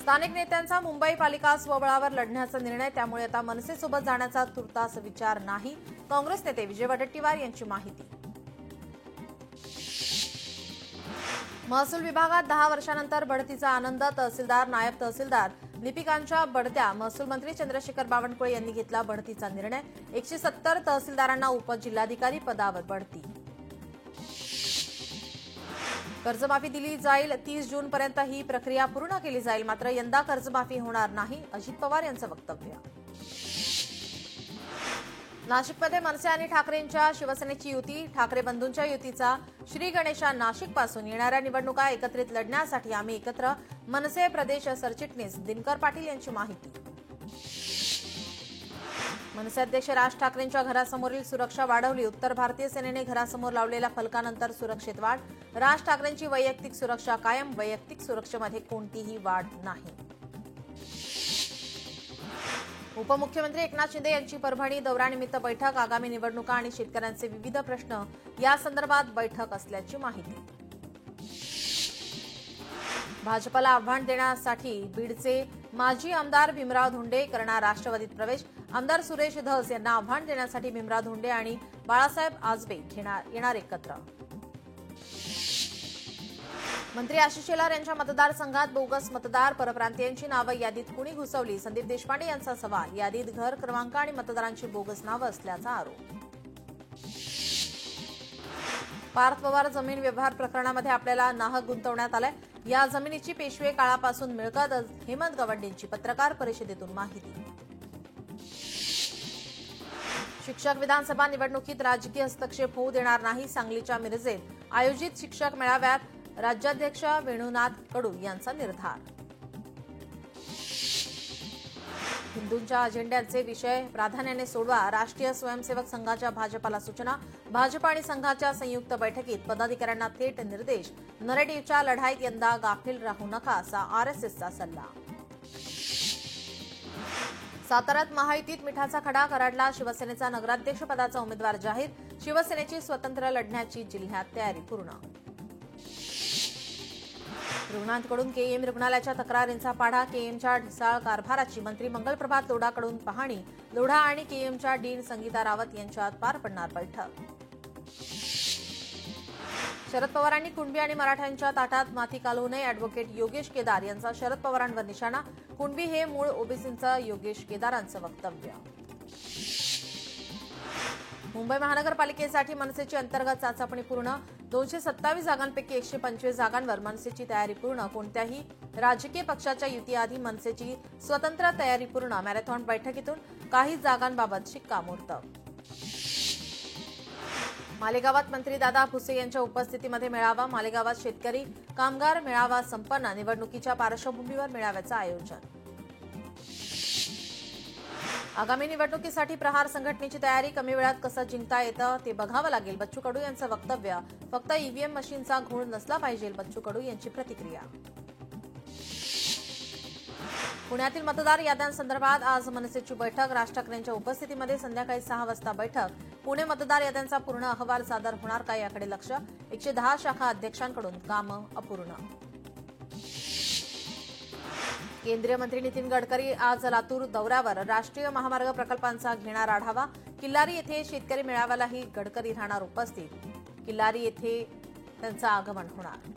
स्थानिक नेत्यांचा मुंबई पालिका स्वबळावर लढण्याचा निर्णय, त्यामुळे आता मनसेसोबत जाण्याचा तुर्तास विचार नाही. काँग्रेस नेते विजय वडेट्टीवार यांची माहिती. महसूल विभागात 10 वर्षांनंतर बढतीचा आनंद. तहसीलदार, नायब तहसीलदार लिपिकांच्या बढत्या. महसूल मंत्री चंद्रशेखर बावनकुळे यांनी घेतला बढतीचा निर्णय. 170 तहसीलदारांना उपजिल्हाधिकारी पदावर बढती. कर्जमाफी दिली जाईल. 30 जूनपर्यंत ही प्रक्रिया पूर्ण केली जाईल. मात्र यंदा कर्जमाफी होणार नाही, अजित पवार यांचं वक्तव्य. नाशिकमध्ये मनसे आणि ठाकरेंच्या शिवसेनेची युती. ठाकरे बंधूंच्या युतीचा श्री गणेशा. नाशिकपासून येणाऱ्या निवडणुका एकत्रित लढण्यासाठी आम्ही एकत्र. मनसे प्रदेश सरचिटणीस दिनकर पाटील यांची माहिती. मनसे अध्यक्ष राज ठाकरेंच्या घरासमोरील सुरक्षा वाढवली. उत्तर भारतीय सेनेने घरासमोर लावलेल्या फलकानंतर सुरक्षेत वाढ. राज ठाकरेंची वैयक्तिक सुरक्षा कायम. वैयक्तिक सुरक्षेमध्ये कोणतीही वाढ नाही. उपमुख्यमंत्री एकनाथ शिंदे यांची परभणी दौऱ्यानिमित्त बैठक. आगामी निवडणुका आणि शेतकऱ्यांचे विविध प्रश्न यासंदर्भात बैठक असल्याची माहिती. भाजपला आव्हान देण्यासाठी बीडचे माजी आमदार भीमराव धोंडे करणार राष्ट्रवादीत प्रवेश. आमदार सुरेश धस यांना आव्हान देण्यासाठी भीमराव धोंडे आणि बाळासाहेब आजबे येणार एकत्र. मंत्री आशिष शेलार यांच्या मतदारसंघात बोगस मतदार. परप्रांतीयांची नावं यादीत कुणी घुसवली? संदीप देशपांडे यांचा सवाल. यादीत घर क्रमांक आणि मतदारांची बोगस नावं असल्याचा आरोप. पार्थ पवार जमीन व्यवहार प्रकरणामध्ये आपल्याला नाहक गुंतवण्यात आलंय. या जमिनीची पेशवे काळापासून मिळकत. हेमंत गवंडींची पत्रकार परिषदेतून माहिती. शिक्षक विधानसभा निवडणुकीत राजकीय हस्तक्षेप होऊ देणार नाही. सांगलीच्या मिरजेत आयोजित शिक्षक मेळाव्यात राज्याध्यक्ष वेणुनाथ कडू यांचा निर्धार. हिंदूंच्या अजेंड्याचे विषय प्राधान्याने सोडवा. राष्ट्रीय स्वयंसेवक संघाच्या भाजपाला सूचना. भाजप आणि संघाच्या संयुक्त बैठकीत पदाधिकाऱ्यांना थेट निर्देश. नरेटिव्हच्या लढाईत यंदा गाफील राहू नका असा आरएसएसचा सल्ला. साताऱ्यात महायुतीत मिठाचा खडा. कराडला शिवसेनेचा नगराध्यक्षपदाचा उमेदवार जाहीर. शिवसेनेची स्वतंत्र लढण्याची जिल्ह्यात तयारी पूर्ण. रुग्णांकडून केईएम रुग्णालयाच्या तक्रारींचा पाढा. केईएमच्या ढिसाळ कारभाराची मंत्री मंगलप्रभात लोढाकडून पाहणी. लोढा आणि केईएमच्या डीन संगीता रावत यांच्यात पार पडणार बैठक. शरद पवारांनी कुणबी आणि मराठ्यांच्या ताटात माती कालवू नये. अॅडव्होकेट योगेश केदार यांचा शरद पवारांवर निशाणा. कुणबी हे मूळ ओबीसींचं योगेश केदारांचं वक्तव्य. मुंबई महानगरपालिकेसाठी मनसेची अंतर्गत चाचपणी पूर्ण. 227 जागांपैकी 125 जागांवर मनसेची तयारी पूर्ण. कोणत्याही राजकीय पक्षाच्या युतीआधी मनसेची स्वतंत्र तयारी पूर्ण. मॅरेथॉन बैठकीतून काही जागांबाबत शिक्कामोर्तब. मालेगावात मंत्री दादा भुसे यांच्या उपस्थितीमध्ये मेळावा. मालेगावात शेतकरी कामगार मेळावा संपन्न. निवडणुकीच्या पार्श्वभूमीवर मेळाव्याचं आयोजन. आगामी निवडणुकीसाठी प्रहार संघटनेची तयारी. कमी वेळात कसं जिंकता येतं ते बघावं लागेल. बच्चू कडू यांचं वक्तव्य. फक्त ईव्हीएम मशीनचा घोळ नसला पाहिजे. बच्चू कडू यांची प्रतिक्रिया. पुण्यातील मतदार याद्यांसंदर्भात आज मनसेची बैठक. राज ठाकरेंच्या उपस्थितीमध्ये संध्याकाळी 6 वाजता बैठक. पुणे मतदार याद्यांचा पूर्ण अहवाल सादर होणार का याकडे लक्ष. 110 शाखा अध्यक्षांकडून कामं अपूर्ण. केंद्रीय मंत्री नितीन गडकरी आज लातूर दौऱ्यावर. राष्ट्रीय महामार्ग प्रकल्पांचा घेणार आढावा. किल्लारी येथे शेतकरी मेळाव्यालाही गडकरी राहणार उपस्थित. किल्लारी येथे त्यांचं आगमन होणार.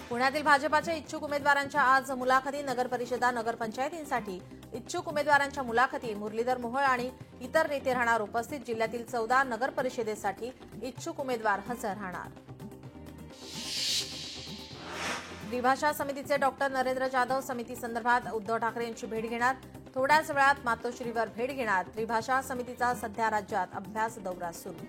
पुण्यातील भाजपाच्या इच्छुक उमेदवारांच्या आज मुलाखती. नगरपरिषदा नगरपंचायतींसाठी इच्छुक उमेदवारांच्या मुलाखती. मुरलीधर मोहोळ आणि इतर नेते राहणार उपस्थित. जिल्ह्यातील 14 नगरपरिषदेसाठी इच्छुक उमेदवार हजर राहणार. द्विभाषा समितीचे डॉक्टर नरेंद्र जाधव समिती संदर्भात उद्धव ठाकरे यांची भेट घेणार. थोड्याच वेळात मातोश्रीवर भेट घेणार. त्रिभाषा समितीचा सध्या राज्यात अभ्यास दौरा सुरू.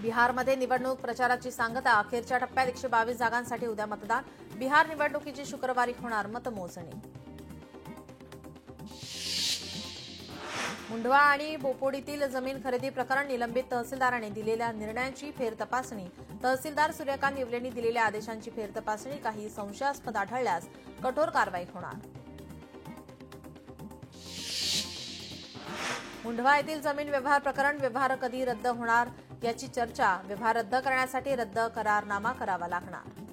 बिहारमध्ये निवडणूक प्रचाराची सांगता. अखेरच्या टप्प्यात 122 जागांसाठी उद्या मतदान. बिहार निवडणुकीची शुक्रवारी होणार मतमोजणी. मुंढवा आणि बोपोडीतील जमीन खरेदी प्रकरण. निलंबित तहसीलदारांनी दिलेल्या निर्णयांची फेरतपासणी. तहसीलदार सूर्यकांत येवलेंनी दिलेल्या आदेशांची फेरतपासणी. काही संशयास्पद आढळल्यास कठोर कारवाई होणार. मुंढवा येथील जमीन व्यवहार प्रकरण. व्यवहार कधी रद्द होणार याची चर्चा. व्यवहार रद्द करण्यासाठी रद्द करारनामा करावा लागणार.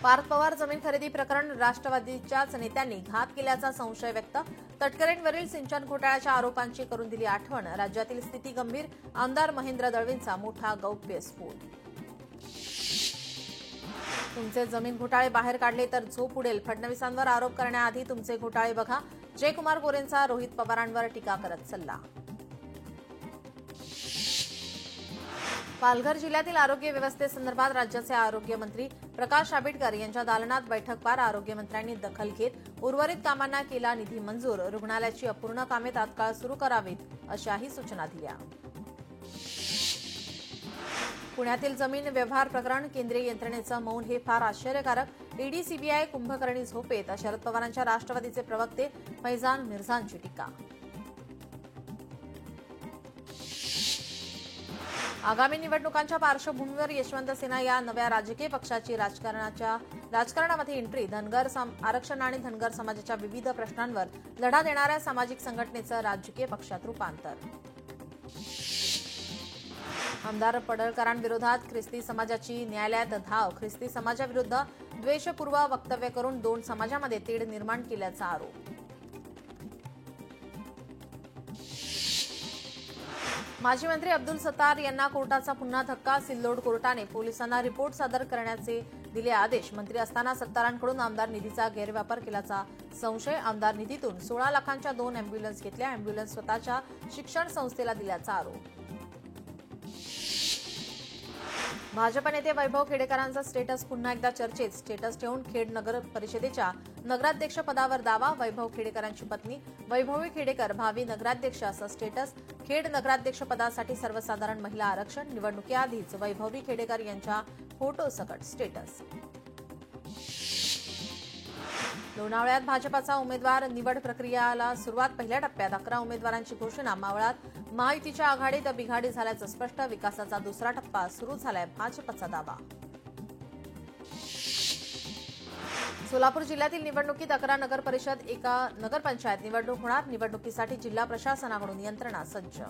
पार्थ पवार जमीन खरेदी प्रकरण. राष्ट्रवादीच्याच नेत्यांनी घात केल्याचा संशय व्यक्त. तटकरेंवरील सिंचन घोटाळ्याच्या आरोपांची करून दिली आठवण. राज्यातील स्थिती गंभीर. आमदार महेंद्र दळवींचा मोठा गौप्यस्फोट. तुमचे जमीन घोटाळे बाहेर काढले तर झोप उडेल. फडणवीसांवर आरोप करण्याआधी तुमचे घोटाळे बघा. जयकुमार गोरेंचा रोहित पवारांवर टीका करत सल्ला. पालघर जिल्ह्यातील आरोग्य व्यवस्थेसंदर्भात राज्याचे आरोग्यमंत्री प्रकाश आंबेडकर यांच्या दालनात बैठक पार. आरोग्यमंत्र्यांनी दखल घेत उर्वरित कामांना केला निधी मंजूर. रुग्णालयाची अपूर्ण कामे तात्काळ सुरू करावीत अशाही सूचना दिल्या. पुण्यातील जमीन व्यवहार प्रकरण. केंद्रीय यंत्रणेचं मौन हे फार आश्चर्यकारक. ईडी सीबीआय कुंभकर्णी झोपेत. शरद पवारांच्या राष्ट्रवादीचे प्रवक्ते फैजान मिर्झांची टीका. आगामी निवडणुकांच्या पार्श्वभूमीवर यशवंत सिन्हा या नव्या राजकीय पक्षाची राजकारणामध्ये एंट्री. धनगर आरक्षण आणि धनगर समाजाच्या विविध प्रश्नांवर लढा देणाऱ्या सामाजिक संघटनेचं राजकीय पक्षात रूपांतर. आमदार पडळकरांविरोधात ख्रिस्ती समाजाची न्यायालयात धाव. ख्रिस्ती समाजाविरुद्ध द्वेषपूर्व वक्तव्य करून दोन समाजामध्ये तेढ निर्माण केल्याचा आरोप. माजी मंत्री अब्दुल सत्तार यांना कोर्टाचा पुन्हा धक्का. सिल्लोड कोर्टाने पोलिसांना रिपोर्ट सादर करण्याचे दिले आदेश. मंत्री असताना सत्तारांकडून आमदार निधीचा गैरवापर केल्याचा संशय. आमदार निधीतून 16 लाखांच्या 2 अँब्युलन्स घेतल्या. अँब्युलन्स स्वतःच्या शिक्षण संस्थेला दिल्याचा आरोप. भाजप नेते वैभव खेडेकरांचा स्टेटस पुन्हा एकदा चर्चेत. स्टेटस ठेवून खेड नगर परिषदेच्या नगराध्यक्षपदावर दावा. वैभव खेडेकरांची पत्नी वैभवी खेडेकर भावी नगराध्यक्ष असं स्टेटस. खेड नगराध्यक्षपदासाठी सर्वसाधारण महिला आरक्षण. निवडणुकीआधीच वैभवी खेडेकर यांच्या फोटोसकट स्टेटस. लोणावळ्यात भाजपाचा उमेदवार निवड प्रक्रियेला सुरुवात. पहिल्या टप्प्यात 11 उमेदवारांची घोषणा. मावळात महायुतीच्या आघाडीत बिघाडी झाल्याचं स्पष्ट. विकासाचा दुसरा टप्पा सुरू झालाय, भाजपचा दावा. सोलापूर जिल्ह्यातील निवडणुकीत 11 नगर परिषद, 1 नगरपंचायत निवडणूक होणार. निवडणुकीसाठी जिल्हा प्रशासनाकडून यंत्रणा सज्ज.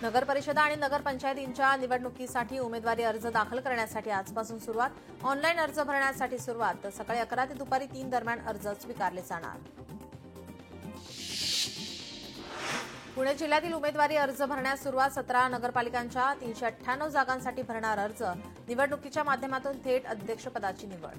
नगर परिषदा आणि नगरपंचायतींच्या निवडणुकीसाठी उमेदवारी अर्ज दाखल करण्यासाठी आजपासून सुरुवात. ऑनलाईन अर्ज भरण्यासाठी सुरुवात. सकाळी 11 ते दुपारी 3 दरम्यान अर्ज स्वीकारले जाणार. पुणे जिल्ह्यातील उमेदवारी अर्ज भरण्यास सुरुवात. 17 नगरपालिकांच्या 398 जागांसाठी भरणार अर्ज. निवडणुकीच्या माध्यमातून थेट अध्यक्षपदाची निवड.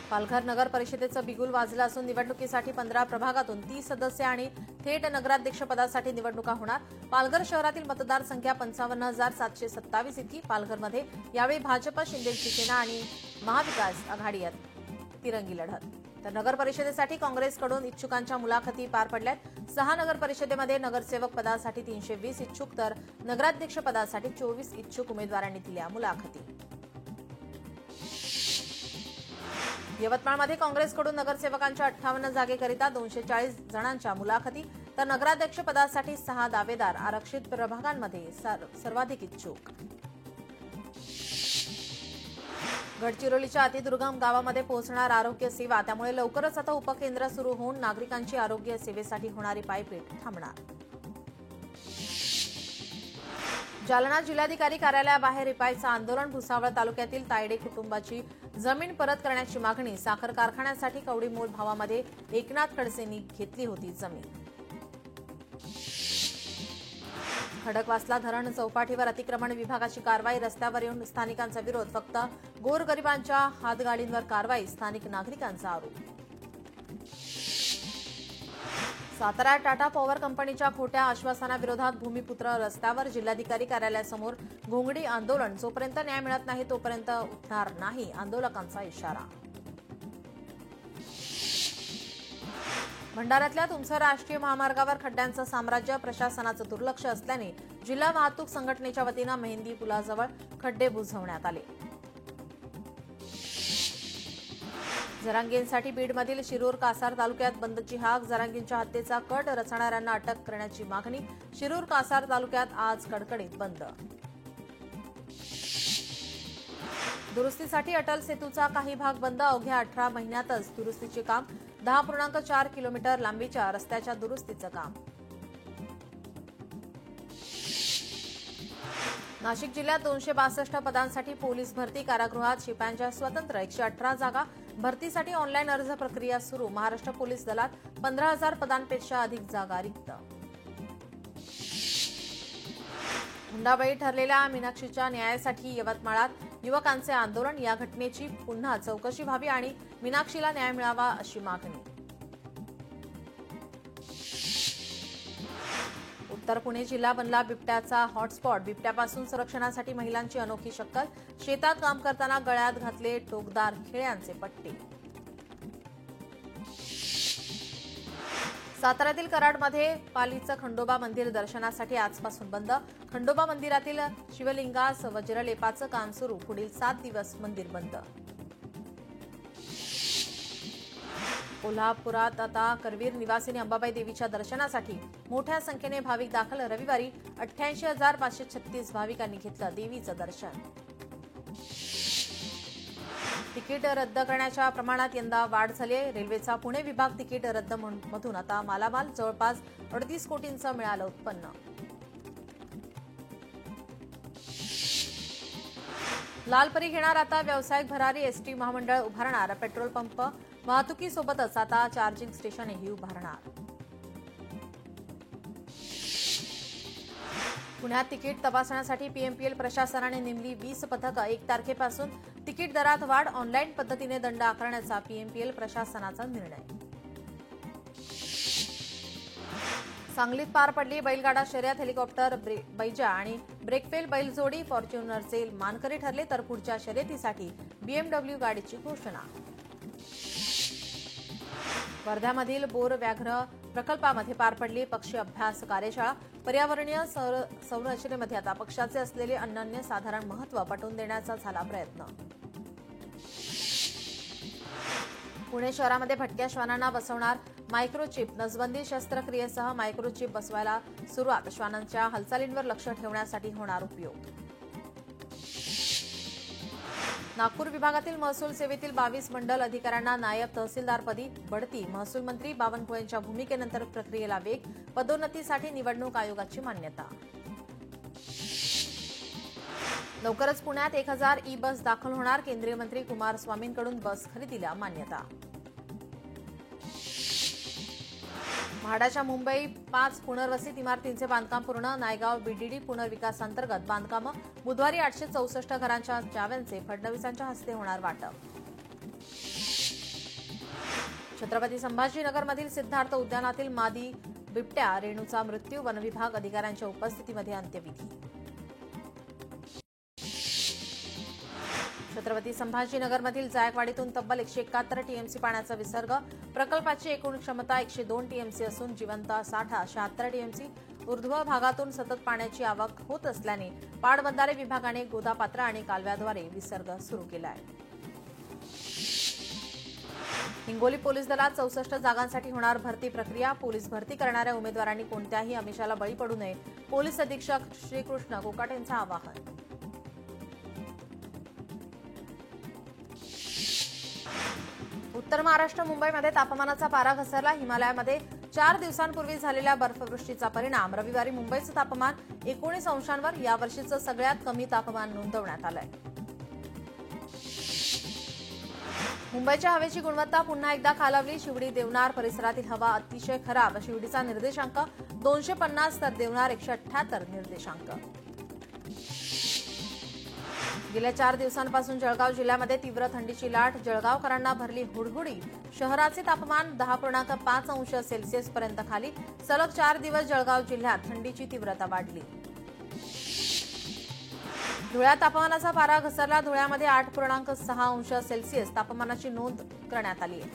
पालघर नगर परिषदेचं बिगुल वाजलं असून निवडणुकीसाठी 15 प्रभागातून 30 सदस्य आणि थेट नगराध्यक्षपदासाठी निवडणुका होणार. पालघर शहरातील मतदारसंख्या 55,727 इतकी. पालघरमध्ये यावेळी भाजप, शिंदे शिवसेना आणि महाविकास आघाडी तिरंगी लढत. तर नगर परिषदेसाठी काँग्रेसकडून इच्छुकांच्या मुलाखती पार पडल्यात. 6 नगर परिषदेमध्ये नगरसेवक पदासाठी 320 इच्छुक तर नगराध्यक्ष पदासाठी 24 इच्छुक उमेदवारांनी दिल्या मुलाखती. यवतमाळमध्ये काँग्रेसकडून नगरसेवकांच्या 58 जागेकरिता 240 जणांच्या मुलाखती तर नगराध्यक्ष पदासाठी 6 दावेदार. आरक्षित प्रभागांमध्ये सर्वाधिक इच्छुक. गडचिरोलीच्या अतिदुर्गम गावामध्ये पोहोचणार आरोग्य सेवा. त्यामुळे लवकरच आता उपकेंद्र सुरू होऊन नागरिकांची आरोग्य सेवेसाठी होणारी पायपीट थांबणार. जालना जिल्हाधिकारी कार्यालयाबाहेर रिपाईचं आंदोलन. भुसावळ तालुक्यातील तायडे कुटुंबाची जमीन परत करण्याची मागणी. साखर कारखान्यासाठी कवडीमोल भावामध्ये एकनाथ खडसेंनी घेतली होती जमीन. खडकवासला धरण चौपाटीवर अतिक्रमण विभागाची कारवाई. रस्त्यावर येऊन स्थानिकांचा विरोध. फक्त गोरगरिबांच्या हातगाडींवर कारवाई. स्थानिक नागरिकांचा आरोप. सातारा टाटा पॉवर कंपनीच्या खोट्या आश्वासनाविरोधात भूमिपुत्र रस्त्यावर. जिल्हाधिकारी कार्यालयासमोर घोंगडी आंदोलन. जोपर्यंत न्याय मिळत नाही तोपर्यंत उठणार नाही, आंदोलकांचा इशारा. भंडाऱ्यातल्या तुमसर राष्ट्रीय महामार्गावर खड्ड्यांचं साम्राज्य. प्रशासनाचं दुर्लक्ष असल्याने जिल्हा वाहतूक संघटनेच्या वतीनं मेहंदी पुलाजवळ खड्डे बुजवण्यात आले. जरांगेंसाठी बीडमधील शिरूर कासार तालुक्यात बंदची हाक. जरांगेंच्या हत्येचा कट रचणाऱ्यांना अटक करण्याची मागणी. शिरूर कासार तालुक्यात आज कडकडीत बंद. दुरुस्तीसाठी अटल सेतूचा काही भाग बंद. अवघ्या 18 महिन्यातच दुरुस्तीचे काम. 10.4 किलोमीटर लांबीच्या रस्त्याच्या दुरुस्तीचं काम. नाशिक जिल्ह्यात 262 पदांसाठी पोलीस भरती. कारागृहात शिपायांच्या स्वतंत्र 118 जागा. भरतीसाठी ऑनलाईन अर्ज प्रक्रिया सुरू. महाराष्ट्र पोलीस दलात 15,000 पदांपेक्षा अधिक जागा रिक्त. हुंडाबळी ठरलेल्या मीनाक्षीच्या न्यायासाठी यवतमाळात युवकांचे आंदोलन. या घटनेची पुन्हा चौकशी व्हावी आणि मीनाक्षीला न्याय मिळावा अशी मागणी. उत्तर पुणे जिल्हा बनला बिबट्याचा हॉटस्पॉट. बिबट्यापासून संरक्षणासाठी महिलांची अनोखी शक्कल. शेतात काम करताना गळ्यात घातले टोकदार खिळ्यांचे पट्टे. साताऱ्यातील कराडमध्ये पालीचं खंडोबा मंदिर दर्शनासाठी आजपासून बंद. खंडोबा मंदिरातील शिवलिंगास वज्रलेपाचं काम सुरू. पुढील 7 दिवस मंदिर बंद. कोल्हापुरात आता करवीर निवासिनी अंबाबाई देवीच्या दर्शनासाठी मोठ्या संख्येने भाविक दाखल. रविवारी 88,536 भाविकांनी घेतलं देवीचं दर्शन. तिकीट रद्द करण्याच्या प्रमाणात यंदा वाढ झाली आहे. रेल्वेचा पुणे विभाग तिकीट रद्द मधून आता मालामाल. जवळपास 38 कोटींचं मिळालं उत्पन्न. लालपरी घेणार आता व्यावसायिक भरारी. एसटी महामंडळ उभारणार पेट्रोल पंप. वाहतुकीसोबतच आता चार्जिंग स्टेशनही उभारणार. पुण्यात तिकीट तपासण्यासाठी पीएमपीएल प्रशासनाने नेमली 20 पथकं. 1 तारखेपासून तिकीट दरात वाढ. ऑनलाईन पद्धतीने दंड आकारण्याचा पीएमपीएल प्रशासनाचा निर्णय. सांगलीत पार पडली बैलगाडा शर्यत. हेलिकॉप्टर बैजा आणि ब्रेकफेल बैलजोडी फॉर्च्युनरचे मानकरी ठरले. तर पुढच्या शर्यतीसाठी बीएमडब्ल्यू गाडीची घोषणा. वर्ध्यामधील बोर व्याघ्र प्रकल्पामध्ये पार पडली पक्षी अभ्यास कार्यशाळा. पर्यावरणीय संरचनेमध्ये आता पक्षाचे असलेले अनन्यसाधारण महत्त्व पटवून देण्याचा झाला प्रयत्न. पुणे शहरामध्ये भटक्या श्वानांना बसवणार मायक्रोचिप. नसबंदी शस्त्रक्रियेसह मायक्रोचिप बसवायला सुरुवात. श्वानांच्या हालचालींवर लक्ष ठेवण्यासाठी होणार उपयोग. नागपूर विभागातील महसूल सेवेतील 22 मंडल अधिकाऱ्यांना नायब तहसीलदारपदी बढती. महसूल मंत्री बावनकुळेंच्या भूमिकेनंतर प्रक्रियेला वेग. पदोन्नतीसाठी निवडणूक आयोगाची मान्यता. लवकरच पुण्यात 1000 ई बस दाखल होणार. केंद्रीय मंत्री कुमारस्वामींकडून बस खरेदीला मान्यता. म्हाडाच्या मुंबई 5 पुनर्वसित इमारतींचे बांधकाम पूर्ण. नायगाव बीडीडी पुनर्विकासांतर्गत बांधकामं. बुधवारी 864 घरांच्या चाव्यांचे फडणवीसांच्या हस्ते होणार वाटप. छत्रपती संभाजीनगरमधील सिद्धार्थ उद्यानातील मादी बिबट्या रेणूचा मृत्यू. वनविभाग अधिकाऱ्यांच्या उपस्थितीमध्ये अंत्यविधी. छत्रपती संभाजीनगरमधील जायकवाडीतून तब्बल 171 टीएमसी पाण्याचा विसर्ग. प्रकल्पाची एकूण क्षमता 102 टीएमसी असून जिवंत साठा 76 टीएमसी. ऊर्ध्व भागातून सतत पाण्याची आवक होत असल्याने पाटबंधारे विभागाने गोदापात्र आणि कालव्याद्वारे विसर्ग सुरू केला आहे. हिंगोली पोलीस दलात 64 जागांसाठी होणार भरती प्रक्रिया. पोलीस भरती करणाऱ्या उमेदवारांनी कोणत्याही आमिषाला बळी पडू नये. पोलीस अधीक्षक श्रीकृष्ण कोकाटेंचं आवाहन. उत्तर महाराष्ट्र मुंबईमध्ये तापमानाचा पारा घसरला. हिमालयामध्ये 4 दिवसांपूर्वी झालेल्या बर्फवृष्टीचा परिणाम. रविवारी मुंबईचं तापमान 19 अंशांवर. यावर्षीचं सगळ्यात कमी तापमान नोंदवण्यात आलंय. मुंबईच्या हवेची गुणवत्ता पुन्हा एकदा खालावली. शिवडी देवनार परिसरातील हवा अतिशय खराब. शिवडीचा निर्देशांक 250 तर देवनार 178 निर्देशांक. गेल्या 4 दिवसांपासून जळगाव जिल्ह्यामध्ये तीव्र थंडीची लाट. जळगावकरांना भरली हुडहुडी. शहराचे तापमान 10.5 अंश सेल्सिअस पर्यंत खाली. सलग 4 दिवस जळगाव जिल्ह्यात थंडीची तीव्रता वाढली. धुळ्यात तापमानाचा पारा घसरला. धुळ्यामध्ये 8.6 अंश सेल्सिअस तापमानाची नोंद करण्यात आली आहे.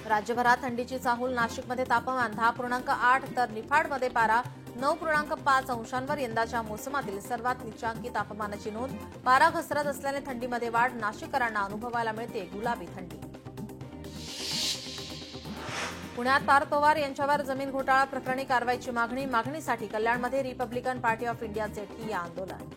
राज्यभरात थंडीची चाहूल. नाशिकमध्ये तापमान 10.8 तर निफाडमध्ये पारा 9.5 अंशांवर. यंदाच्या मोसमातील सर्वात निचांकी तापमानाची नोंद. पारा घसरत असल्याने थंडीमध्ये वाढ. नाशिककरांना अनुभवायला मिळते गुलाबी थंडी. पुण्यात पार्थ पवार यांच्यावर जमीन घोटाळा प्रकरणी कारवाईची मागणीसाठी कल्याणमध्ये रिपब्लिकन पार्टी ऑफ इंडियाचे ठिय्या आंदोलन.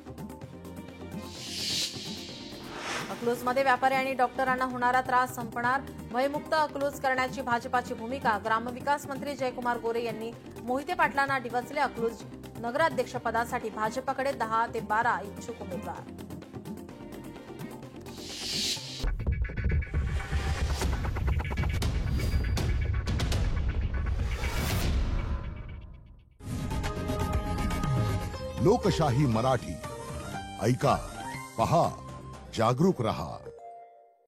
अकलूजमध्ये व्यापारी आणि डॉक्टरांना होणारा त्रास संपणार, भयमुक्त अकलूज करण्याची भाजपाची भूमिका. ग्रामविकास मंत्री जयकुमार गोरे यांनी मोहिते पाटलांना डिवचले. अकलूज नगराध्यक्षपदासाठी भाजपकडे 10 ते 12 इच्छुक उमेदवार. लोकशाही मराठी ऐका, पहा, जागरूक रहा.